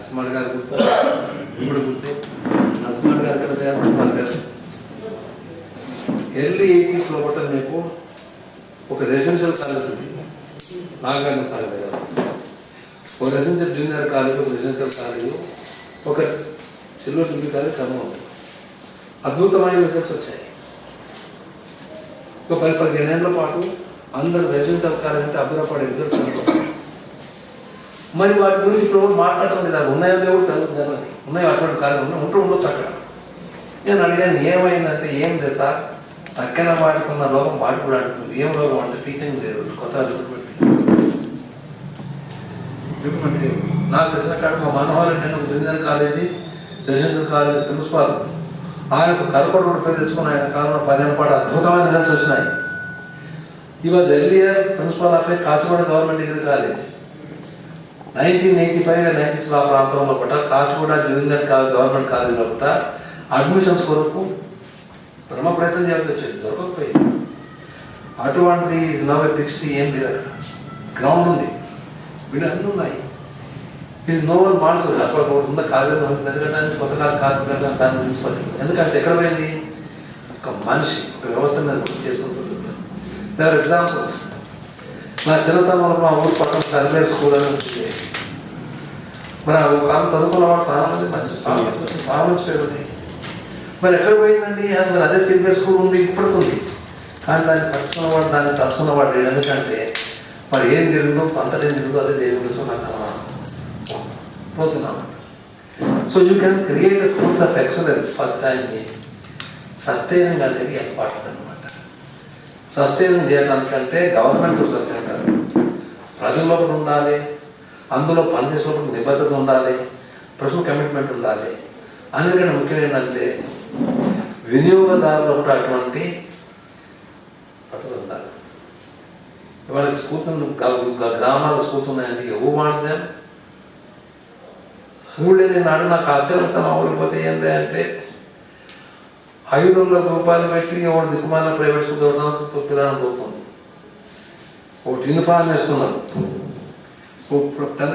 నరసింహ గారు గుర్తు ఇప్పుడు గుర్తే నరసింహ గారు కదా ఎర్లీ 80s లోపల మీకు ఒక రెసిడెన్షియల్ కాలేజ్ ఉంది, నాగార్జున కాలేజ్ కదా, ఒక రెసిడెన్షియల్ జూనియర్ కాలేజ్, ఒక రెసిడెన్షియల్ కాలేజ్, ఒక సిల్వర్ డిగ్రీ కాలేజ్ క్రమం ఉంది. అద్భుతమైన రిజల్ట్స్ వచ్చాయి. ఒక 10-15 ఏళ్ల పాటు అందరూ రెసిడెన్షియల్ కాలేజ్ అంటే అభివృద్ధపడే రిజల్ట్స్ అనుకుంటారు. మరి వాటి గురించి ఇప్పుడు మాట్లాడటం లేదు. అది ఉన్నాయో లేవు జరగదు, ఉన్నాయో అటువంటి కాలేజ్ ఉండొచ్చు అక్కడ. నేను అడిగాను ఏమైందంటే ఏం లేదు సార్, తక్కిన వాడుకున్న లోపం వాటి కూడా అడుగుతుంది. ఏం లోపం అంటే టీచింగ్ లేదు, కొత్త నాకు తెలిసిన కాడ మా మనోహర్ రెడ్డి ఒక junior college residential college principal, ఆయనకు కరపడు పేరు తెచ్చుకుని ఆయన కాలంలో 10 ఏళ్ళ పాటు అద్భుతమైన రిజల్ట్స్ వచ్చినాయి. ఈ was earlier principal of Kachiguda government degree college. 1985-90s ఆ ప్రాంతంలో పట్ట కాచిగూడ జూనియర్ గవర్నమెంట్ కాలేజీలో పట్ట అడ్మిషన్స్ కొరకు బ్రహ్మ ప్రయత్నం చేయాల్సి వచ్చేది, దొరకకపోయింది. అటువంటిది నవ్ ఫిక్స్డ్ ఏం లేదు, అక్కడ గ్రౌండ్ ఉంది, వీళ్ళు అన్నీ ఉన్నాయి. ఇది నో వన్ వాంట్స్ అసలు ఉన్న కాలేజీ జరగడానికి కొత్త కాలేజీ దాని గురించి పట్టింది. ఎందుకంటే ఎక్కడ పోయింది, ఒక మనిషి ఒక వ్యవస్థ మీద గుర్తు చేసుకుంటుంది. There are examples. నా చిన్నతనంలో మా ఊరు పక్కన సర్వేర్ స్కూల్ అని ఉంటుంది. మరి ఒక కాలం చదువుకున్నవాడు చాలా మంది మంచి పేరు ఉంది. మరి ఎక్కడ పోయిందండి, మరి అదే సర్వేర్ స్కూల్ ఉంది, ఇప్పటికి ఉంది. కానీ దాన్ని పట్టుకున్నవాడు దాన్ని తలుచుకున్నవాడు లేడు. ఎందుకంటే మరి ఏం జరిగిందో అంతటా ఏం జరిగిందో అదే దేవుడి కోసం నాకు పోతున్నాను. So you can create schools of excellence for టైంని సస్టైనింగ్ అనేది ఇంపార్టెంట్ అనమాట. సస్టైనింగ్ చేయడానికంటే గవర్నమెంట్ సస్టైన్ కాదు, ప్రజల్లో ఉండాలి, అందులో పనిచేసినప్పుడు నిబద్ధత ఉండాలి, ప్రజల కమిట్మెంట్ ఉండాలి. అందుకని ముఖ్యం ఏంటంటే వినియోగదారులు కూడా అటువంటి పట్టుదల ఉండాలి. ఇవాళ స్కూల్స్ గ్రామాల్లో స్కూల్స్ ఉన్నాయండి, ఎవరు వాడితే ఊళ్ళో నాడు నాకు ఆశ్చర్యత ఊళ్ళిపోతే ఏంటి అంటే 500 రూపాయలు పెట్టి ఒకటి దిక్కుమాల ప్రైవేట్ స్కూల్ చదవడానికి పిల్లలను పోతుంది. ఒకటి యూనిఫామ్ వేస్తున్నారు,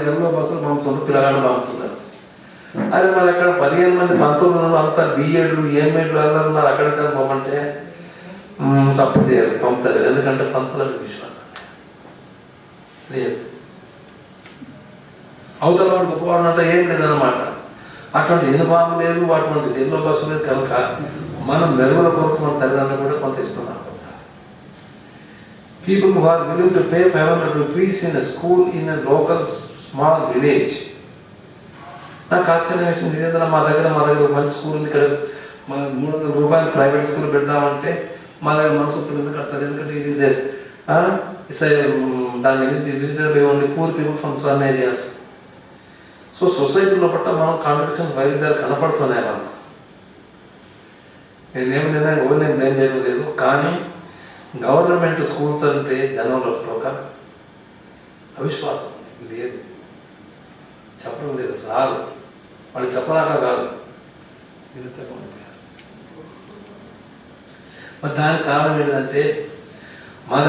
ఎన్నో బస్సులు పంపుతున్నారు, పిల్లగాళ్ళు పంపుతున్నారు. అరే మరి అక్కడ 15 మంది పంతులు అంతా బిఎడ్లు ఎంఏడ్లు అందరూ ఉన్నారు, అక్కడికి పోమంటే సపోర్ట్ చేయాలి, పంపుతారు. ఎందుకంటే పంతులకు విశ్వాసం లేదు, అవతల వాడు గొప్పవాడు అంటే ఏం లేదన్నమాట. అటువంటి యూనిఫామ్ లేదు, అటువంటి ఎన్నో బస్సు లేదు. కనుక మనం మెరుగుల కొరకు మన తల్లిదండ్రులు కూడా కొంత ఇస్తున్నాం. People who are willing to pay 500 rupees in a school in a local small village. నాకు ఆశ్చర్యం వేసింది, ఏదైనా మా దగ్గర మంచి స్కూల్ ఉంది, ఇక్కడ 300 రూపాయలు ప్రైవేట్ స్కూల్ పెడదామంటే మా దగ్గర మనసు ఎందుకు కడతారు. ఎందుకంటే ఇట్ ఈస్ దాన్ని visitor by only poor people from some areas. So సొసైటీలో పట్ల మనం కాంట్రడిక్షన్ వైరుధ్యాలు కనపడుతున్నాయి. మనం నేనేమి నేను బ్లేమ్ చేయడం లేదు, కానీ గవర్నమెంట్ స్కూల్స్ అంటే జనంలో ఒక అవిశ్వాసం లేదు, చెప్పడం లేదు, రాదు, వాళ్ళు చెప్పలాక కాదు. మరి దానికి కారణం ఏంటంటే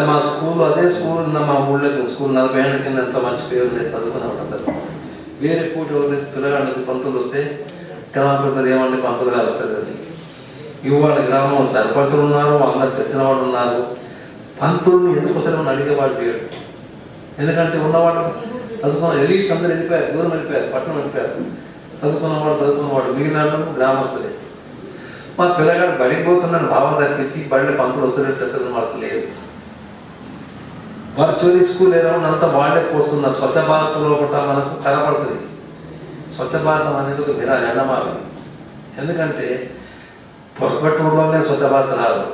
మా స్కూల్ అదే స్కూల్ ఉన్న మా ఊళ్ళో స్కూల్ 40 ఏళ్ళ కింద ఎంతో మంచి పేరు లేదు, చదువుకునేవాడు అందరూ. వేరే పూట ఎవరైతే పిల్లగాళ్ళు వచ్చి పంతులు వస్తే గ్రామం ఏమంటే పంతులు గారు వస్తుంది అని. ఇవాళ గ్రామం సర్పంచులు ఉన్నారు, అందరు తెచ్చిన వాళ్ళు ఉన్నారు. పంతుల్ని ఎందుకు వస్తారని అడిగేవాడు లేడు. ఎందుకంటే ఉన్నవాళ్ళు చదువుకున్న ఎలీట్స్ అందరూ వెళ్ళిపోయారు, దూరం వెళ్ళిపోయారు, పట్టణం వెళ్ళిపోయారు. చదువుకున్నవాడు మిగిలిన గ్రామస్తులే. మా పిల్లగాడు బడిపోతుందని భావన తప్పించి బడిలో పంతులు వస్తున్నట్టు చెప్పడం మాకు లేదు. వర్చువల్ స్కూల్ ఏదైనా అంతా వాళ్ళే పోతున్నారు. స్వచ్ఛ భారత్లో కూడా మనకు కనపడుతుంది. స్వచ్ఛ భారతం అనేది ఒక ఎండమాలి. ఎందుకంటే పొరపట్టు వల్లనే స్వచ్ఛ భారత్ రాదు,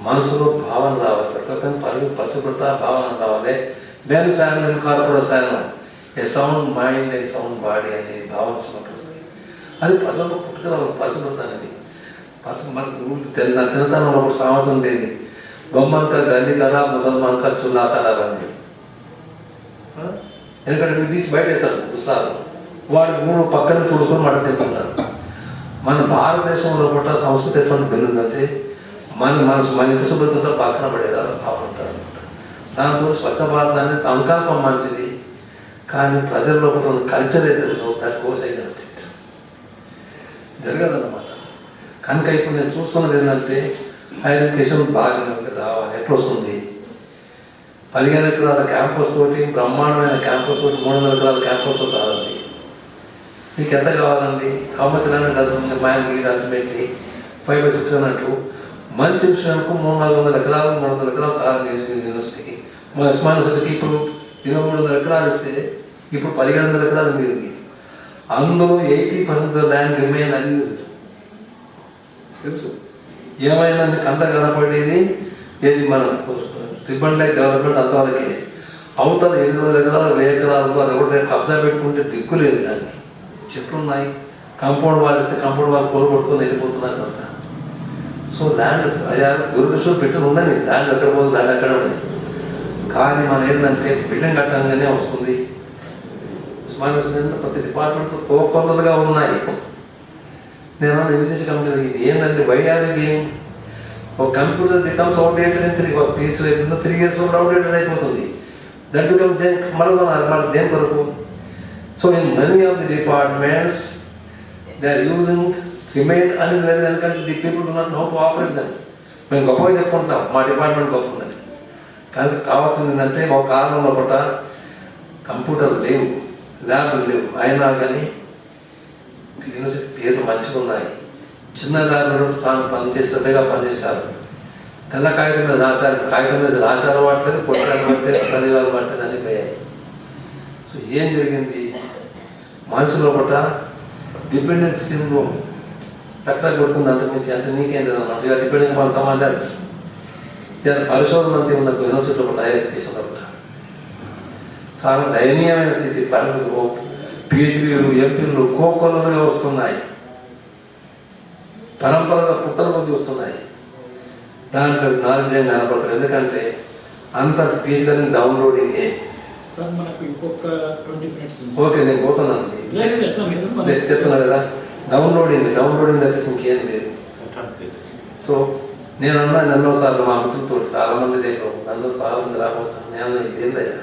మనసులో భావన రావాలి, ప్రతి ఒక్కరి పరిశుభ్రత భావన రావాలి. నేను సాయం కార్పొరేట్ సాయం ఏ సౌండ్ మైండ్ ఏ సౌండ్ బాడీ అనే భావన చూపడుతుంది. అది ప్రజల్లో పుట్టుక పరిశుభ్రత అనేది. మనకు నా చిన్నతనంలో ఒక సంవత్సరం లేదు, బొమ్మక గల్లీ కదా ముసల్మాన్ కా చుల్లా ఖరాబ్ అని. ఎందుకంటే మీరు తీసి బయట వేస్తారు పుస్తకాలు, వాడు 3 పక్కన చూడుకొని మడ తింటున్నారు. మన భారతదేశంలో కూడా సంస్కృతి ఎటువంటి పెరుగుందంటే మన ఇంటి శుభ్రతతో పక్కన పడేదారు భావన ఉంటారు అనమాట. దాంతో స్వచ్ఛ భారత్ అనేది సంకల్పం మంచిది, కానీ ప్రజల్లో కూడా కల్చర్ అయితే దట్ గోస్ జరగదన్నమాట. కనుక ఇప్పుడు నేను చూస్తున్నది ఏంటంటే హైయర్ ఎడ్యుకేషన్ బాగా రావాలి. ఎట్లా వస్తుంది? 15 ఎకరాల క్యాంపస్ తోటి, బ్రహ్మాండమైన క్యాంపస్ తోటి, 300 ఎకరాల క్యాంపస్ తోటి రాదండి. మీకు ఎంత కావాలండి? How much land doesn't mind ultimately 5 by 6 అన్నట్టు మంచి విషయానికి 300-400 ఎకరాలు 300 ఎకరాలు చాలా యూనివర్సిటీకి. మా ఉస్మాన్ యూనివర్సిటీకి ఇప్పుడు 2300 ఎకరాలు ఇస్తే ఇప్పుడు 1700 ఎకరాలు మీరుంది. అందులో 80% ల్యాండ్ రిమైన్ అని తెలుసు. ఏమైనా మీకు అంత కనపడేది ఏది మన రిబన్ లైక్ డెవలప్మెంట్ అంతవరకే. అవతల 800 ఎకరాలు 1000 ఎకరాలు అది ఒకటి కబ్జా పెట్టుకుంటే దిక్కు లేదు. దానికి చెట్లు ఉన్నాయి, కాంపౌండ్ వాళ్ళు ఇస్తే కాంపౌండ్ వాళ్ళు కోలు కొట్టుకొని వెళ్ళిపోతున్నారు కనుక. సో ల్యాండ్ అయ్యా దురదృష్టం పెట్టుకుని ఉండని, ల్యాండ్ ఎక్కడ పోదు, ల్యాండ్ ఎక్కడ ఉంది. కానీ మనం ఏంటంటే బిల్డింగ్ కట్టంగానే వస్తుంది. ఉస్మాన్ ప్రతి డిపార్ట్మెంట్ కోకొల్లలుగా ఉన్నాయి. నేను యూజీసీ కంపెనీ ఇది ఏంటంటే వైఆర్ గేమ్. ఒక కంప్యూటర్ బికమ్స్ అవుట్డేటెడ్ ఇన్ 3 పీస్ అవుతుందో 3 years కూడా అవుట్డేటెడ్ అయిపోతుంది. దట్ బికమ్ మళ్ళీ దేని కొరకు? So in many of the departments they are using remain అని లేదు. ఎందుకంటే the people do not know to operate them. మేము గొప్పగా చెప్పుకుంటాం మా డిపార్ట్మెంట్ గొప్ప ఉందని. కానీ కావాల్సింది ఏంటంటే ఒక కాలంలో పూట కంప్యూటర్ లేవు, ల్యాబ్లు లేవు. అయినా కానీ యూనివర్సిటీ పేర్లు మంచిగా ఉన్నాయి. చిన్న ల్యాబ్లు చాలా పనిచేసేదిగా పనిచేశారు. తెల్ల కాగితం మీద రాశారు, కాగితం మీద రాశారు పట్టలేదు, కొట్టాలు పట్టలేదు, చదివాలు పట్టలేదు అని పోయాయి. సో ఏం జరిగింది? మనుషుల పూట డిపెండెన్స్ సిండ్రోమ్ టక్టక్ కొడుతుంది. అంతకుమించి అంటే నీకేం లేదన్నమాట. ఇవాళ డిపెండింగ్ ఆన్ సమ్ ఎల్స్. ఇలా పరిశోధన అంతే ఉన్న యూనివర్సిటీలో పూట హైయర్ ఎడ్యుకేషన్లో పూట చాలా దయనీయమైన స్థితి. పిహెచ్డీలు ఎంపీలు కోకొల్లలుగా వస్తున్నాయి, పరంపరగా పుట్టల కొద్ది వస్తున్నాయి. దాంట్లో నాలెడ్జ్ ఏం కనపడతారు. ఎందుకంటే అంత పిహెచ్డీ డౌన్లోడింగే. ఓకే, నేను పోతున్నాను చెప్తున్నా కదా. డౌన్లోడింగ్ తప్పించి ఇంకేం లేదు. సో నేను అన్నా ఎన్నోసార్లు మా మిత్రులతో చాలామంది దగ్గర అందరూ చాలామంది రాబోతాను. నేను ఇదేందయ్యా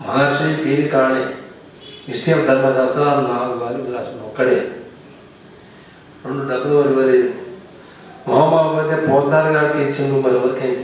మహర్షి టీవీ కాణి హిస్టరీ ఆఫ్ ధర్మశాస్త్రాలు 4 వాల్యూలు రాసిన ఒక్కడే. 2 డబ్బులు వరి మొహమ్మద్ పోతారు గారికి ఇచ్చిండు, మరి ఎవరికేం